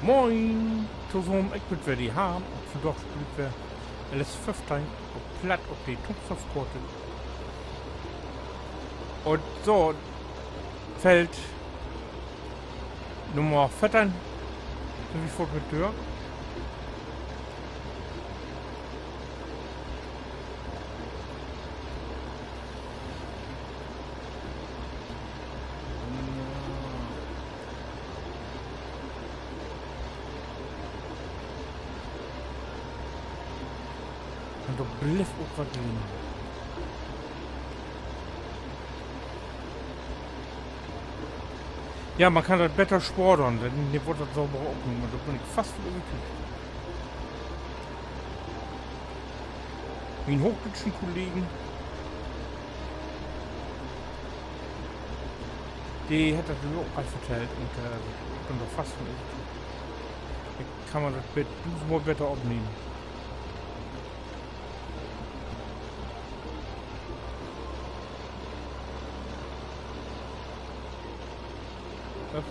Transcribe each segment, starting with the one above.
Moin! Zo'n ik moet weer die haan. Vandaag spelen we LS15 op plat op die Topsoftkorte. Und so, Feld Nummer 14. Wie fort mit Tür? Und du bliff auch was drin. Ja, man kann das besser sportern, dann wird das sauber aufnehmen. Da bin ich fast überzeugt. Wie ein hochdeutschen Kollegen, die hat das auch mal vertellt und ich bin da fast von überzeugt. Da kann man das Bett mal besser aufnehmen. Ups.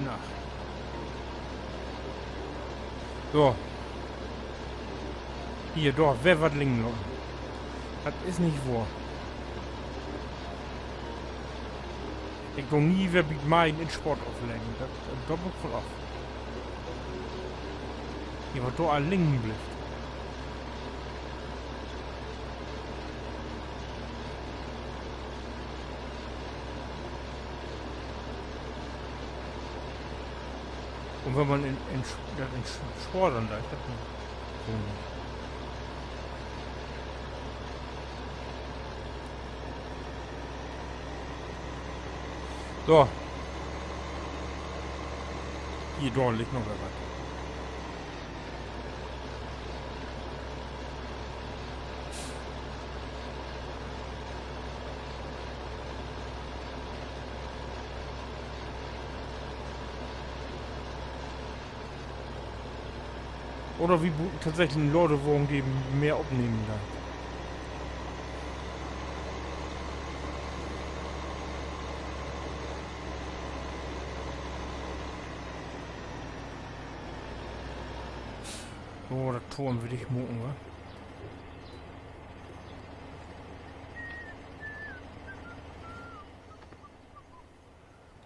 Na. So. Hier, doch, wer was liegen lassen. Das ist nicht wahr. Ich doch nie, wer mit meinen in Sport auflegen. Das ist doppelt voll auf. Hier war doch ein Lingen blifft. Und wenn man in Sport dann da ist, das so nicht. So. Hier dort liegt noch was. Oder wie tatsächlich ein Leute-Wogen, die mehr abnehmen da. So, das Turm will ich mucken, wa?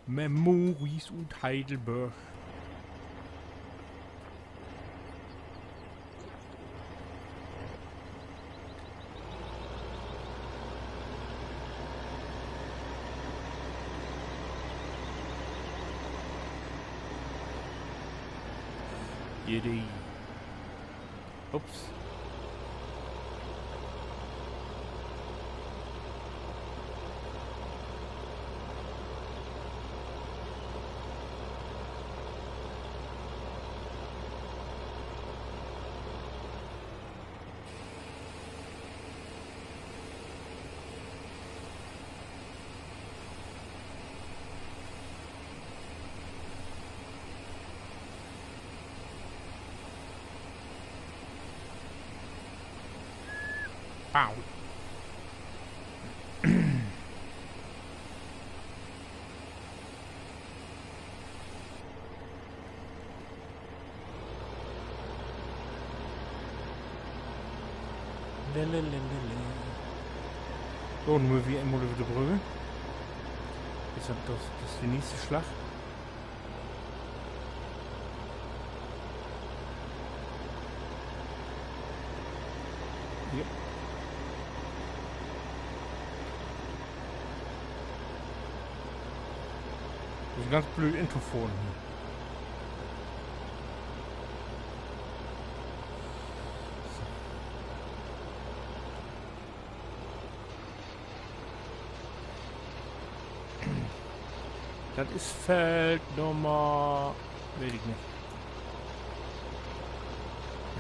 Memories und Heidelberg. Jedi. Ups. Pow. So, nur wie immer wieder Brügge. Jetzt hat das ist die nächste Schlacht. Hier. Das ist ganz blöd Intofon hier. Das ist Feld Nummer... Weiß ich nicht.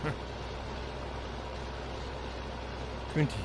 Hm. 20.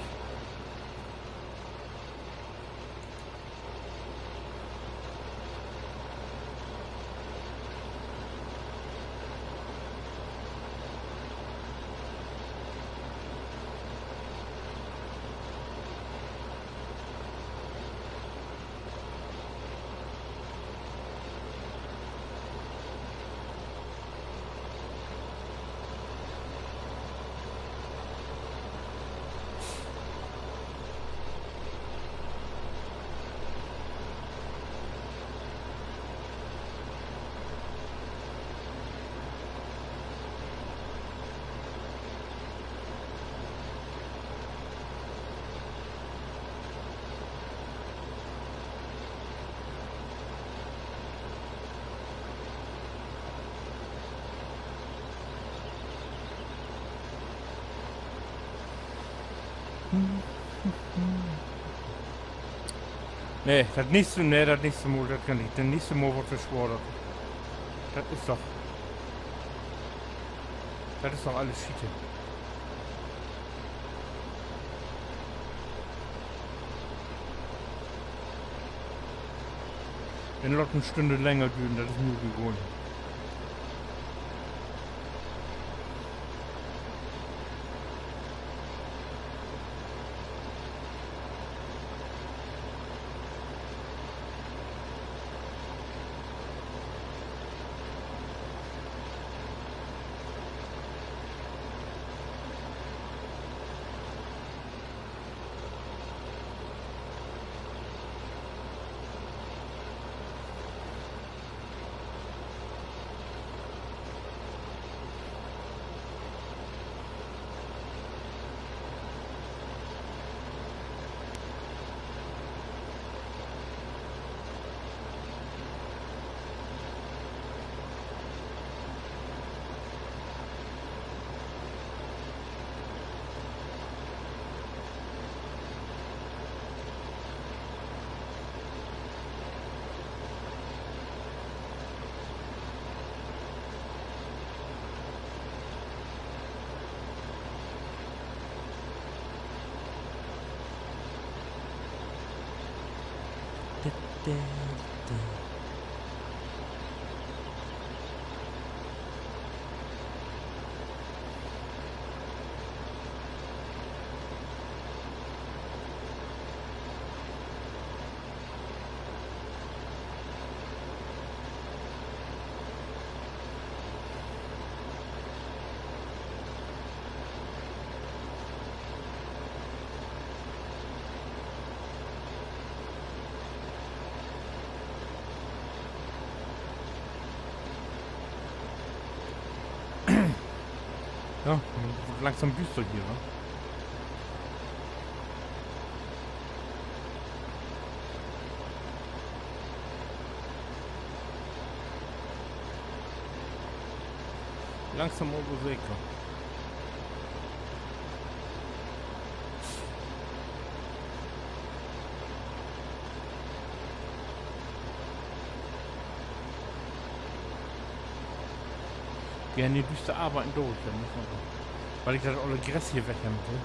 Nee, das nächste Mal, das kann ich. Das nächste Mal wird verschworen. Das ist doch. Das ist doch alles Schiete. Wenn Leute eine Stunde länger düren, das ist mir gewohnt. Ja, langsam düster hier, ne? Langsam übersägt. Gerne die Düster arbeiten durch, weil ich das alle Gras hier weghemmen will.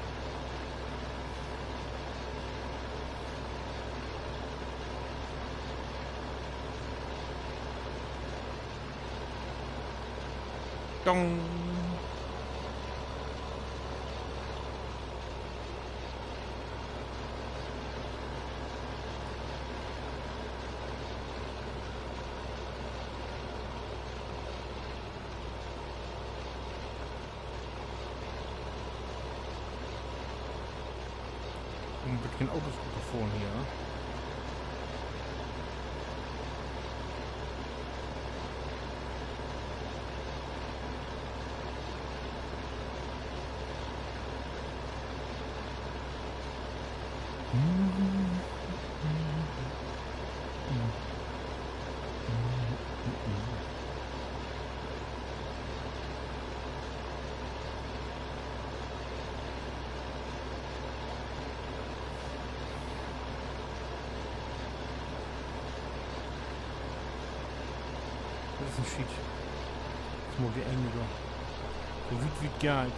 Dong! Wird kein Autos gefahren hier, ne? Das ist ein Shit. Das muss wie eng über. So weit wie geil.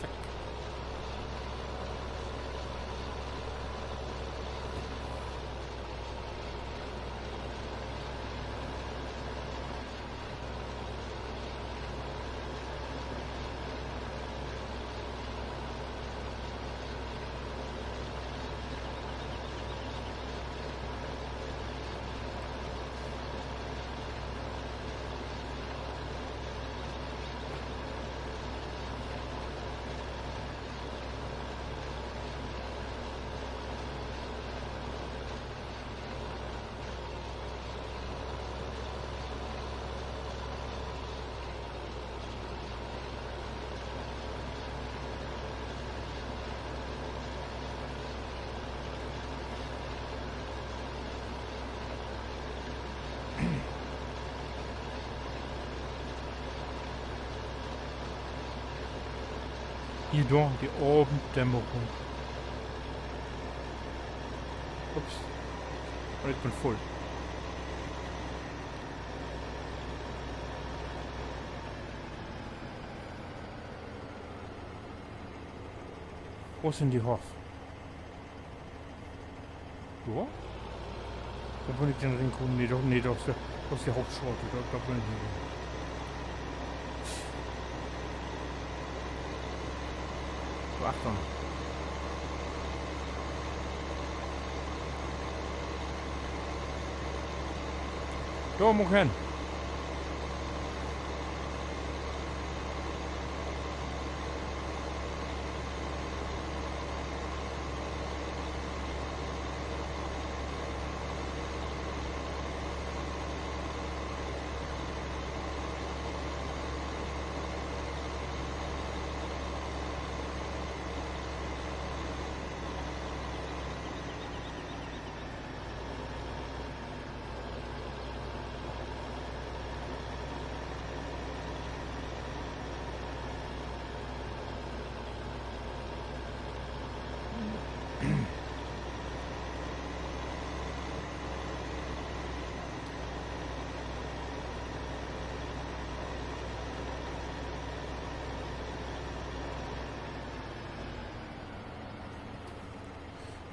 Zack. Hier doch, die Abenddämmerung. Ups. Und ich bin voll. Wo sind die Hof? Ja? Da bin ich den Ring kommen. Nee, doch, das ist die Hauptstraße. Da bin ich nicht. So, Achtung. Da muss ich hin.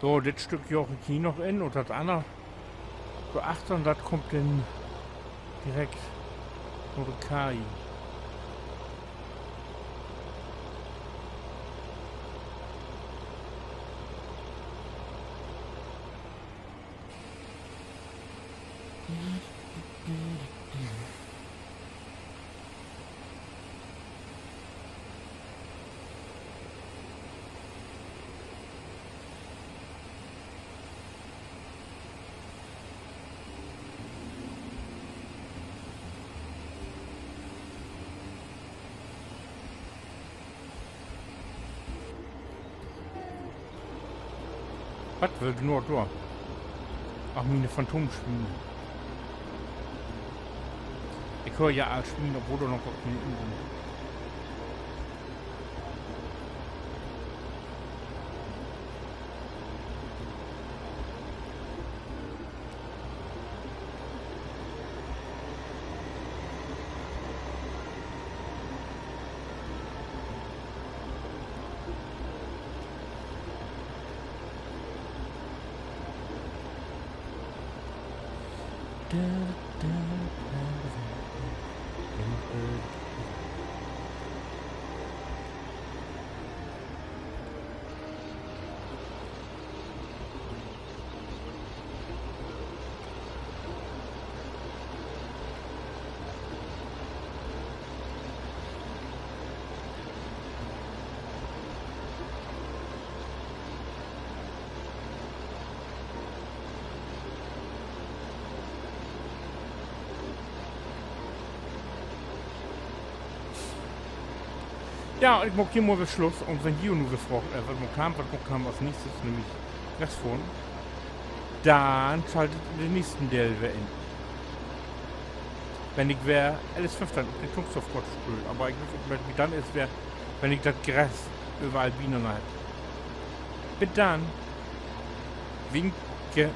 So, das Stück joch ich hier noch in und das andere. So, Achtung, das kommt dann direkt Mordecai. Was will nur da? Ach, meine Phantomschwine. Ich höre ja als Schwine, obwohl du noch auf den Übungen. Ja, ich mag hier mal bis Schluss. Und wenn die nur gefragt, was kam als nächstes, nämlich Restphone, dann schaltet den nächsten Teil wieder in. Wenn ich wäre, LS15, den Kunststoffgott spült. Aber ich weiß nicht, wie dann ist, wenn ich das Gras überall Bienen halt. Bis dann. Winke.